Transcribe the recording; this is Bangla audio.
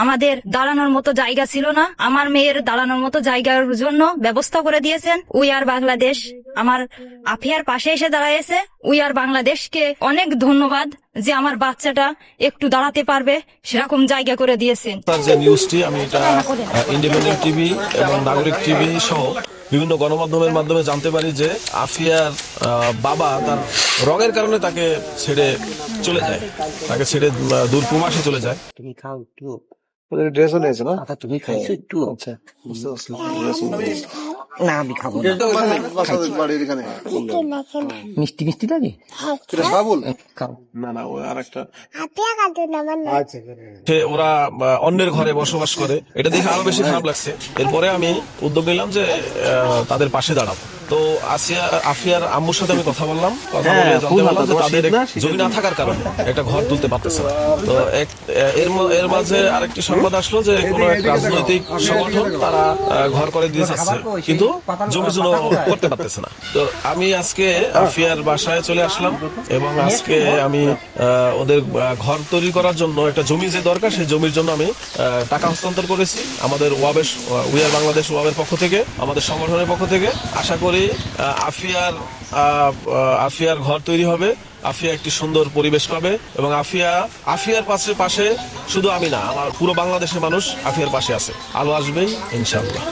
আমাদের দাঁড়ানোর মতো জায়গা ছিল না, আমার মেয়ের দাঁড়ানোর মতো জায়গার জন্য ব্যবস্থা করে দিয়েছেন। উই আর বাংলাদেশ আমার আফিয়ার পাশে এসে দাঁড়াইছে। উই আর বাংলাদেশকে অনেক ধন্যবাদ যে আমার বাচ্চাটা একটু দাঁড়াতে পারবে সেরকম জায়গা করে দিয়েছেন। তার যে নিউজটি আমি এটা ইন্ডিপেন্ডেন্ট টিভি এবং নাগরিক টিভি সহ বিভিন্ন গণমাধ্যমের মাধ্যমে জানতে পারি যে আফিয়ার বাবা তার রঙের কারণে তাকে ছেড়ে চলে যায়, তাকে ছেড়ে দূর প্রবাসে চলে যায়। তুমি খাও একটু, ওদের ড্রেসও নিয়েছে না? আচ্ছা তুমি খাইছো একটু? আচ্ছা, বুঝতে পারছি। না আমি খাবো না। বাসাদের বাড়ির এখানে মিষ্টি মিষ্টি লাগে, এটা সাবুল? খাও। না না, ওই আরেকটা আচ্ছা, সে ওরা অন্যের ঘরে বসবাস করে, এটা দেখে আরো বেশি খারাপ লাগছে। এরপরে আমি উদ্যোগ নিলাম যে তাদের পাশে দাঁড়াবো। তো আফিয়ার আম্মুর সাথে আমি কথা বললাম, কথা বলে জানতে পারলাম যে তাদের জমি না থাকার কারণে একটা ঘর তুলতে পারতেছে না। তো এর মাঝে আরেকটি সংবাদ আসলো যে কোনো এক রাজনৈতিক সংগঠন তারা ঘর করে দিয়ে যাচ্ছে, কিন্তু জমির জন্য করতে পারতেছে না। তো আমি আজকে আফিয়ার বাসায় চলে আসলাম এবং আজকে আমি ওদের ঘর তৈরি করার জন্য একটা জমি যে দরকার সেই জমির জন্য আমি টাকা হস্তান্তর করেছি আমাদের উই আর বাংলাদেশ ওয়াবের পক্ষ থেকে, আমাদের সংগঠনের পক্ষ থেকে। আশা করি আফিয়ার ঘর তৈরি হবে, আফিয়া একটি সুন্দর পরিবেশ পাবে এবং আফিয়ার পাশে শুধু আমি না, আমার পুরো বাংলাদেশের মানুষ আফিয়ার পাশে আছে। আলো আসবেই ইনশাআল্লাহ।